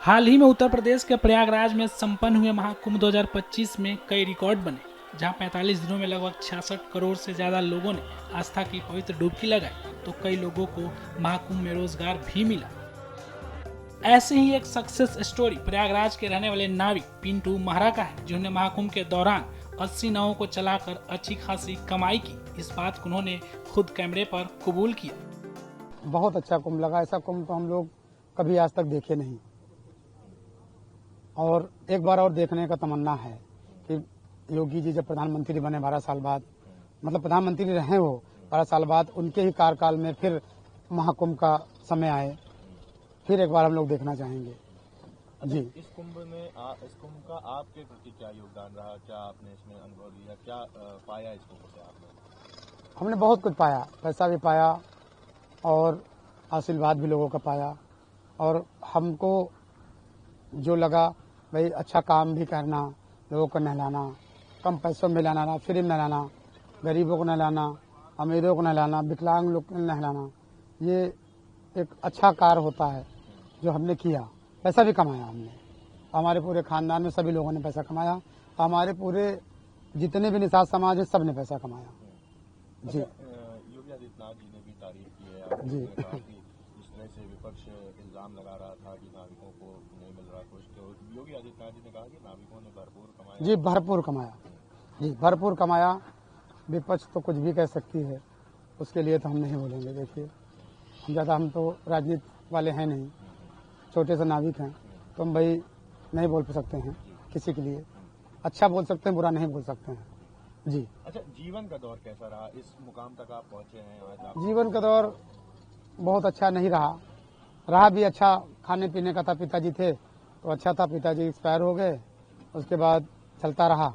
हाल ही में उत्तर प्रदेश के प्रयागराज में संपन्न हुए महाकुंभ 2025 में कई रिकॉर्ड बने, जहां 45 दिनों में लगभग 66 करोड़ से ज्यादा लोगों ने आस्था की पवित्र डुबकी लगाई, तो कई लोगों को महाकुंभ में रोजगार भी मिला। ऐसे ही एक सक्सेस स्टोरी प्रयागराज के रहने वाले नाविक पिंटू महरा का है, जिन्होंने महाकुंभ के दौरान 80 नावों को चलाकर अच्छी खासी कमाई की। इस बात को उन्होंने खुद कैमरे पर कबूल किया। बहुत अच्छा कुंभ लगा। ऐसा कुंभ तो हम लोग कभी आज तक देखे नहीं, और एक बार और देखने का तमन्ना है कि योगी जी जब प्रधानमंत्री बने 12 साल बाद, मतलब प्रधानमंत्री रहे वो 12 साल बाद, उनके ही कार्यकाल में फिर महाकुंभ का समय आए, फिर एक बार हम लोग देखना चाहेंगे। जी, इस कुंभ का आपके प्रति क्या योगदान रहा? क्या आपने इसमें अनुभव लिया? क्या पाया इस कुंभ से आपने? हमने बहुत कुछ पाया, पैसा भी पाया और आशीर्वाद भी लोगों का पाया, और हमको जो लगा भाई अच्छा काम भी करना, लोगों को नहलाना, कम पैसों में नहलाना, फ्री में नहलाना, गरीबों को नहलाना, अमीरों को नहलाना, विकलांग लोग को नहलाना, ये एक अच्छा कार्य होता है जो हमने किया। पैसा भी कमाया हमने, हमारे पूरे खानदान में सभी लोगों ने पैसा कमाया, हमारे पूरे जितने भी निषाद समाज है सब ने पैसा कमाया। जी, योगी आदित्यनाथ जी ने भी तारीफ की है जी। जिस तरह से विपक्ष इल्जाम लगा रहा था कि नाविकों को नहीं मिल रहा कुछ, तो योगी आदित्यनाथ जी ने कहा कि नाविकों ने भरपूर कमाया। जी, भरपूर कमाया, जी भरपूर कमाया। विपक्ष तो कुछ भी कह सकती है, उसके लिए तो हम नहीं बोलेंगे। देखिए, हम तो राजनीति वाले हैं नहीं, छोटे से नाविक हैं, तो हम भाई नहीं बोल सकते हैं किसी के लिए। अच्छा बोल सकते हैं, बुरा नहीं बोल सकते हैं। जी, अच्छा, जीवन का दौर कैसा रहा? इस मुकाम तक आप पहुंचे हैं आज आप? जीवन का दौर बहुत अच्छा नहीं रहा भी अच्छा। खाने पीने का था, पिताजी थे तो अच्छा था, पिताजी एक्सपायर हो गए, उसके बाद चलता रहा,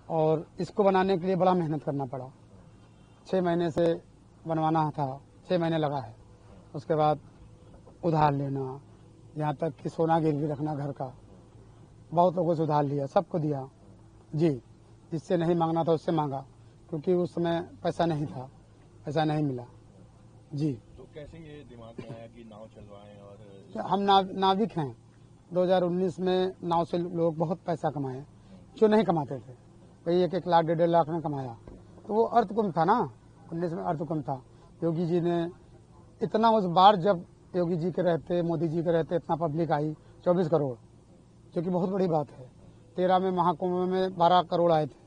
और इसको बनाने के लिए बड़ा मेहनत करना पड़ा। 6 महीने से बनवाना था, 6 महीने लगा है। उसके बाद उधार लेना, यहाँ तक कि सोना गिरवी रखना घर का, बहुत लोगों से उधार लिया, सबको दिया। जी, जिससे नहीं मांगना था उससे मांगा, क्योंकि उस समय पैसा नहीं था, पैसा नहीं मिला। जी, तो कैसे ये दिमाग में आया कि नाव चलवाएं? और हम नाविक हैं। 2019 में नाव से लोग बहुत पैसा कमाए जो नहीं कमाते थे, वही 1-1 लाख 1.5 लाख में कमाया। तो वो अर्थ था ना, 19 में अर्थ था। योगी जी ने इतना, उस बार जब योगी जी के रहते, मोदी जी के रहते, इतना पब्लिक आई 24 करोड़, जो कि बहुत बड़ी बात है। 13 में महाकुंभ में 12 करोड़ आए थे,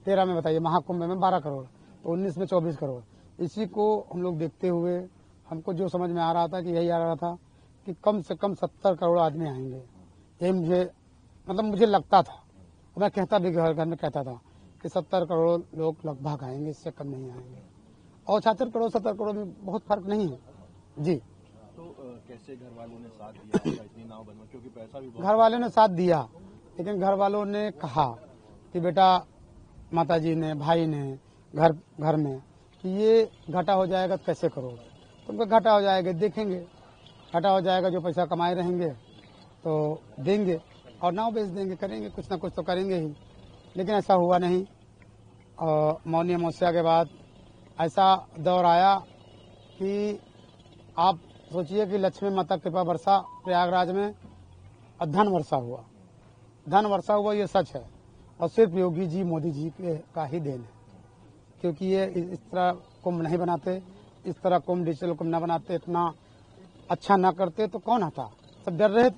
13 में बताइए, महाकुंभ में 12 करोड़, तो 19 में 24 करोड़। इसी को हम लोग देखते हुए हमको जो समझ में आ रहा था कि यही आ रहा था कि कम से कम 70 करोड़ आदमी आएंगे। यही मुझे लगता था, मैं कहता भी घर में कहता था कि 70 करोड़ लोग लगभग आएंगे, इससे कम नहीं आएंगे। और 76 करोड़ 70 करोड़ में बहुत फर्क नहीं है। जी, तो कैसे घर वालों ने साथ दिया इतनी नाव बनवा? क्योंकि पैसा भी घर वालों ने साथ दिया, लेकिन घर वालों ने कहा कि बेटा, माताजी ने, भाई ने, घर में कि ये घाटा हो जाएगा तो कैसे करोगे? तुमको घाटा हो जाएगा, देखेंगे, घाटा हो जाएगा, जो पैसा कमाए रहेंगे तो देंगे और नाव बेच देंगे, करेंगे कुछ ना कुछ तो करेंगे ही। लेकिन ऐसा हुआ नहीं, और मौनी अमावस्या के बाद ऐसा दौर आया कि आप सोचिए कि लक्ष्मी माता कृपा वर्षा प्रयागराज में, और धन वर्षा हुआ, ये सच है, और सिर्फ योगी जी, मोदी जी का ही देन है। क्योंकि ये इस तरह कुंभ नहीं बनाते, इस तरह कुंभ, डिजिटल कुंभ न बनाते, इतना अच्छा ना करते तो कौन आता? सब डर रहे थे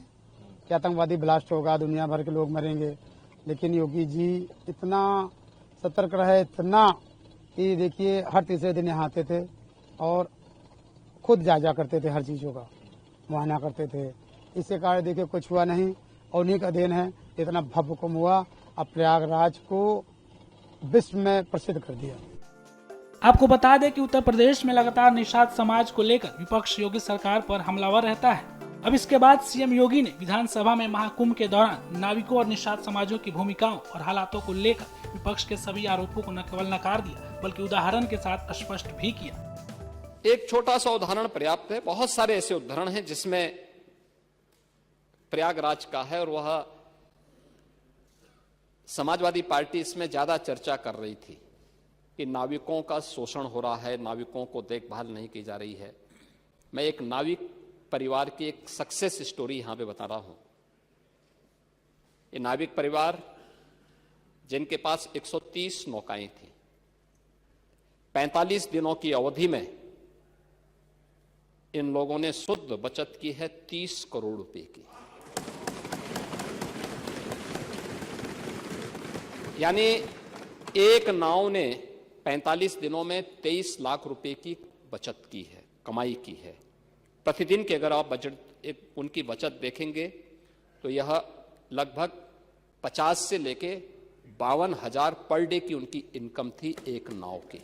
कि आतंकवादी ब्लास्ट होगा, दुनिया भर के लोग मरेंगे। लेकिन योगी जी इतना सतर्क रहे, इतना कि देखिए हर तीसरे दिन यहाँ आते थे और खुद जायजा करते थे, हर चीज़ों का मुआयना करते थे। इसके कारण देखिए कुछ हुआ नहीं, और उन्हीं का देन है इतना भव्य कुंभ हुआ, अब प्रयागराज को विश्व में प्रसिद्ध कर दिया। आपको बता दें कि उत्तर प्रदेश में लगातार निषाद समाज को लेकर विपक्ष योगी सरकार पर हमलावर रहता है। अब इसके बाद सीएम योगी ने विधानसभा में महाकुंभ के दौरान नाविकों और निषाद समाजों की भूमिकाओं और हालातों को लेकर विपक्ष के सभी आरोपों को न केवल नकार दिया, बल्कि उदाहरण के साथ स्पष्ट भी किया। एक छोटा सा उदाहरण पर्याप्त है, बहुत सारे ऐसे उदाहरण हैं जिसमें प्रयागराज का है, और वह समाजवादी पार्टी इसमें ज्यादा चर्चा कर रही थी कि नाविकों का शोषण हो रहा है, नाविकों को देखभाल नहीं की जा रही है। मैं एक नाविक परिवार की एक सक्सेस स्टोरी यहां पे बता रहा हूं। ये नाविक परिवार जिनके पास 130 नौकाएं थी, 45 दिनों की अवधि में इन लोगों ने शुद्ध बचत की है 30 करोड़ रुपए की। यानी एक नाव ने 45 दिनों में 23 लाख रुपए की बचत की है, कमाई की है। प्रतिदिन के अगर आप उनकी बचत देखेंगे तो यह लगभग 50 से लेके 52,000 पर डे की उनकी इनकम थी एक नाव की।